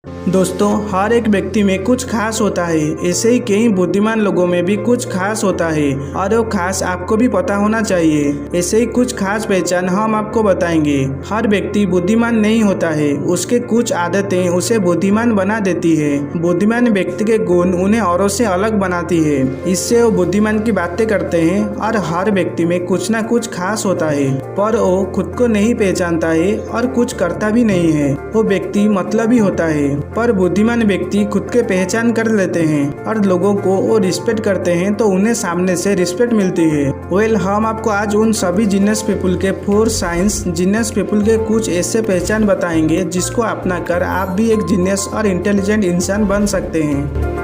दोस्तों, हर एक व्यक्ति में कुछ खास होता है। ऐसे ही कई बुद्धिमान लोगों में भी कुछ खास होता है और वो खास आपको भी पता होना चाहिए। ऐसे ही कुछ खास पहचान हम आपको बताएंगे। हर व्यक्ति बुद्धिमान नहीं होता है, उसके कुछ आदतें उसे बुद्धिमान बना देती है। बुद्धिमान व्यक्ति के गुण उन्हें औरों से अलग बनाती है, इससे वो बुद्धिमान की बातें करते हैं। और हर व्यक्ति में कुछ ना कुछ खास होता है, पर वो खुद को नहीं पहचानता है और कुछ करता भी नहीं है। वो व्यक्ति मतलबी होता है, पर बुद्धिमान व्यक्ति खुद के पहचान कर लेते हैं और लोगों को वो रिस्पेक्ट करते हैं तो उन्हें सामने से रिस्पेक्ट मिलती है। हम आपको आज उन सभी जीनियस पीपल के 4 साइंस जीनियस पीपल के कुछ ऐसे पहचान बताएंगे जिसको अपना कर आप भी एक जीनियस और इंटेलिजेंट इंसान बन सकते हैं।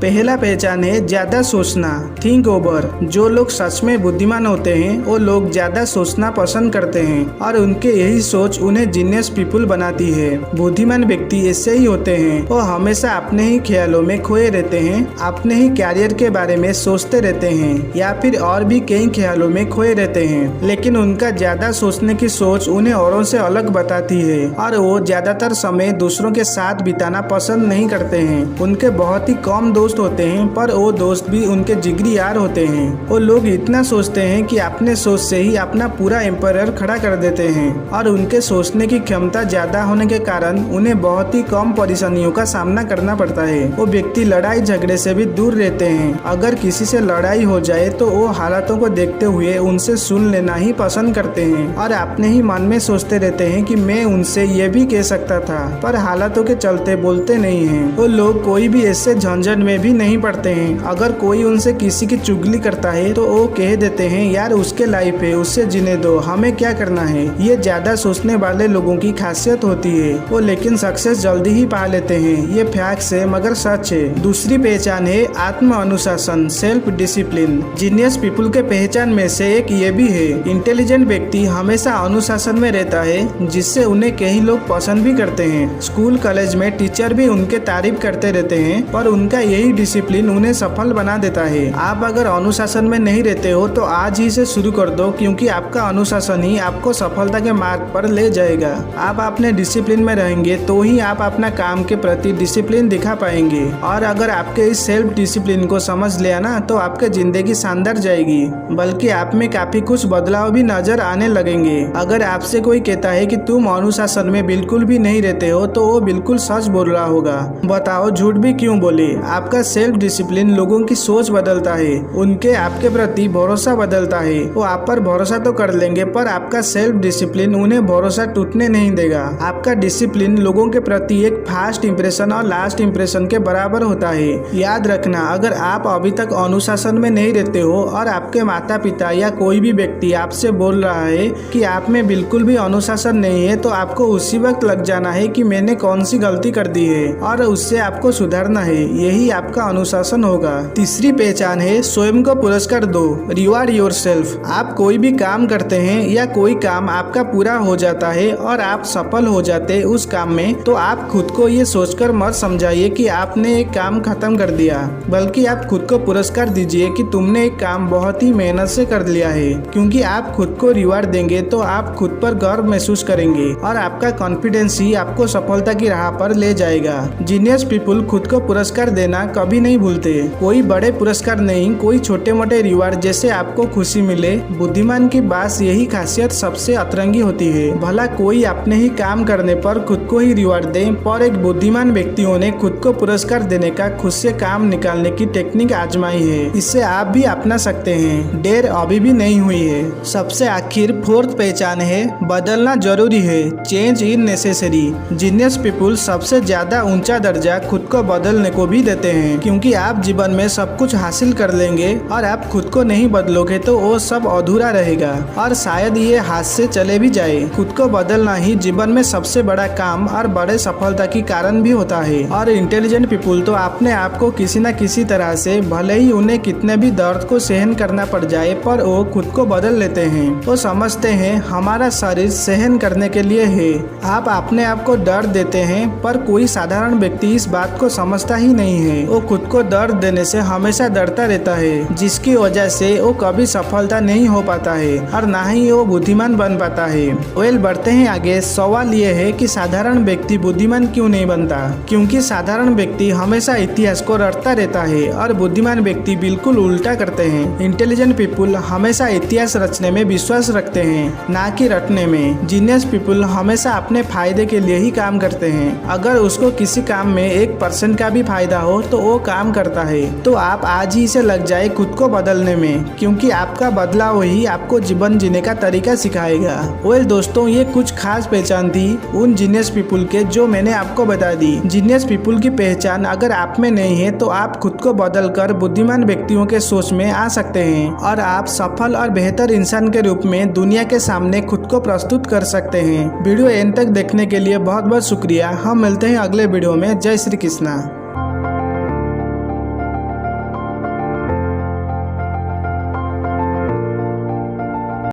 पहला पहचान है ज्यादा सोचना, थिंक ओवर। जो लोग सच में बुद्धिमान होते हैं वो लोग ज्यादा सोचना पसंद करते हैं और उनके यही सोच उन्हें जीनियस पीपल बनाती है। बुद्धिमान व्यक्ति ऐसे ही होते हैं, वो हमेशा अपने ही ख्यालों में खोए रहते हैं, अपने ही कैरियर के बारे में सोचते रहते हैं या फिर और भी कई ख्यालों में खोए रहते हैं। लेकिन उनका ज्यादा सोचने की सोच उन्हें औरों से अलग बताती है और वो ज्यादातर समय दूसरों के साथ बिताना पसंद नहीं करते हैं। उनके बहुत ही कम दोस्त होते हैं, पर वो दोस्त भी उनके जिगरी यार होते हैं। वो लोग इतना सोचते हैं कि अपने सोच से ही अपना पूरा एम्पायर खड़ा कर देते हैं और उनके सोचने की क्षमता ज्यादा होने के कारण उन्हें बहुत ही कम परेशानियों का सामना करना पड़ता है। वो व्यक्ति लड़ाई झगड़े से भी दूर रहते हैं। अगर किसी से लड़ाई हो जाए तो वो हालातों को देखते हुए उनसे सुन लेना ही पसंद करते हैं और अपने ही मन में सोचते रहते हैं कि मैं उनसे ये भी कह सकता था, पर हालातों के चलते बोलते नहीं है। वो लोग कोई भी ऐसे झंझट में भी नहीं पड़ते हैं। अगर कोई उनसे किसी की चुगली करता है तो वो कह देते हैं यार उसके लाइफ है, उससे जीने दो, हमें क्या करना है। ये ज्यादा सोचने वाले लोगों की खासियत होती है। वो लेकिन सक्सेस जल्दी ही पा लेते हैं। ये फैक्ट है मगर सच है। दूसरी पहचान है आत्म अनुशासन, सेल्फ डिसिप्लिन। जीनियस पीपल के पहचान में से एक ये भी है। इंटेलिजेंट व्यक्ति हमेशा अनुशासन में रहता है, जिससे उन्हें कई लोग पसंद भी करते हैं। स्कूल कॉलेज में टीचर भी उनके तारीफ करते रहते हैं, पर उनका यही डिसिप्लिन उन्हें सफल बना देता है। आप अगर अनुशासन में नहीं रहते हो तो आज ही से शुरू कर दो, क्योंकि आपका अनुशासन ही आपको सफलता के मार्ग पर ले जाएगा। आप अपने डिसिप्लिन में रहेंगे तो ही आप अपना काम के प्रति डिसिप्लिन दिखा पाएंगे। और अगर आपके इस सेल्फ डिसिप्लिन को समझ लिया ना तो आपकी जिंदगी शानदार जाएगी, बल्कि आप में काफी कुछ बदलाव भी नजर आने लगेंगे। अगर आपसे कोई कहता है कि तुम अनुशासन में बिल्कुल भी नहीं रहते हो तो वो बिल्कुल सच बोल रहा होगा। बताओ झूठ भी क्यों बोले। आपका सेल्फ डिसिप्लिन लोगों की सोच बदलता है, उनके आपके प्रति भरोसा बदलता है। वो आप पर भरोसा तो कर लेंगे, पर आपका सेल्फ डिसिप्लिन उन्हें भरोसा टूटने नहीं देगा। आपका डिसिप्लिन लोगों के प्रति एक फास्ट इंप्रेशन और लास्ट इंप्रेशन के बराबर होता है। याद रखना, अगर आप अभी तक अनुशासन में नहीं रहते हो और आपके माता पिता या कोई भी व्यक्ति आपसे बोल रहा है कि आप में बिल्कुल भी अनुशासन नहीं है, तो आपको उसी वक्त लग जाना है कि मैंने कौन सी गलती कर दी है और उससे आपको सुधारना है। यही आपका अनुशासन होगा। तीसरी पहचान है स्वयं को पुरस्कार दो, रिवार्ड योरसेल्फ। आप कोई भी काम करते हैं या कोई काम आपका पूरा हो जाता है और आप सफल हो जाते हैं उस काम में, तो आप खुद को ये सोचकर मत समझाइए कि आपने एक काम खत्म कर दिया, बल्कि आप खुद को पुरस्कार दीजिए कि तुमने एक काम बहुत ही मेहनत से कर लिया है। क्योंकि आप खुद को रिवार्ड देंगे तो आप खुद पर गर्व महसूस करेंगे और आपका कॉन्फिडेंस ही आपको सफलता की राह पर ले जाएगा। जीनियस पीपल खुद को पुरस्कार देना कभी नहीं भूलते। कोई बड़े पुरस्कार नहीं, कोई छोटे मोटे रिवार्ड जैसे आपको खुशी मिले। बुद्धिमान की बात यही खासियत सबसे अतरंगी होती है। भला कोई अपने ही काम करने पर खुद को ही रिवार्ड दे, पर एक बुद्धिमान व्यक्तियों ने खुद को पुरस्कार देने का खुद से काम निकालने की टेक्निक आजमाई है। इससे आप भी अपना सकते हैं। देर अभी भी नहीं हुई है। सबसे आखिर 4th पहचान है बदलना जरूरी है, change is necessary. Genius people सबसे ज्यादा ऊंचा दर्जा खुद को बदलने को भी देते हैं, क्योंकि आप जीवन में सब कुछ हासिल कर लेंगे और आप खुद को नहीं बदलोगे तो वो सब अधूरा रहेगा और शायद ये हाथ से चले भी जाए। खुद को बदलना ही जीवन में सबसे बड़ा काम और बड़े सफलता की कारण भी होता है। और इंटेलिजेंट पीपल तो अपने आप को किसी न किसी तरह से, भले ही उन्हें कितने भी दर्द को सहन करना पड़ जाए, पर वो खुद को बदल लेते हैं। वो समझते हैं हमारा शरीर सहन करने के लिए है। आप अपने आप को डर देते हैं, पर कोई साधारण व्यक्ति इस बात को समझता ही नहीं है। वो खुद को दर्द देने से हमेशा डरता रहता है, जिसकी वजह से वो कभी सफलता नहीं हो पाता है और ना ही वो बुद्धिमान बन पाता है। वेल बढ़ते हैं आगे। सवाल ये है कि साधारण व्यक्ति बुद्धिमान क्यों नहीं बनता? क्योंकि साधारण व्यक्ति हमेशा इतिहास को रटता रहता है और बुद्धिमान व्यक्ति बिल्कुल उल्टा करते हैं। इंटेलिजेंट पीपुल हमेशा इतिहास रचने में विश्वास रखते हैं, ना कि रटने में। जीनियस पीपुल हमेशा अपने फायदे के लिए ही काम करते हैं। अगर उसको किसी काम में 1% का भी फायदा हो तो वो काम करता है। तो आप आज ही से लग जाए खुद को बदलने में, क्योंकि आपका बदलाव ही आपको जीवन जीने का तरीका सिखाएगा। वेल दोस्तों, ये कुछ खास पहचान थी उन जीनियस पीपुल के जो मैंने आपको बता दी। जीनियस पीपुल की पहचान अगर आप में नहीं है तो आप खुद को बदलकर बुद्धिमान व्यक्तियों के सोच में आ सकते हैं और आप सफल और बेहतर इंसान के रूप में दुनिया के सामने खुद को प्रस्तुत कर सकते हैं। वीडियो एंड तक देखने के लिए बहुत बहुत शुक्रिया। हम मिलते हैं अगले वीडियो में। जय श्री कृष्णा।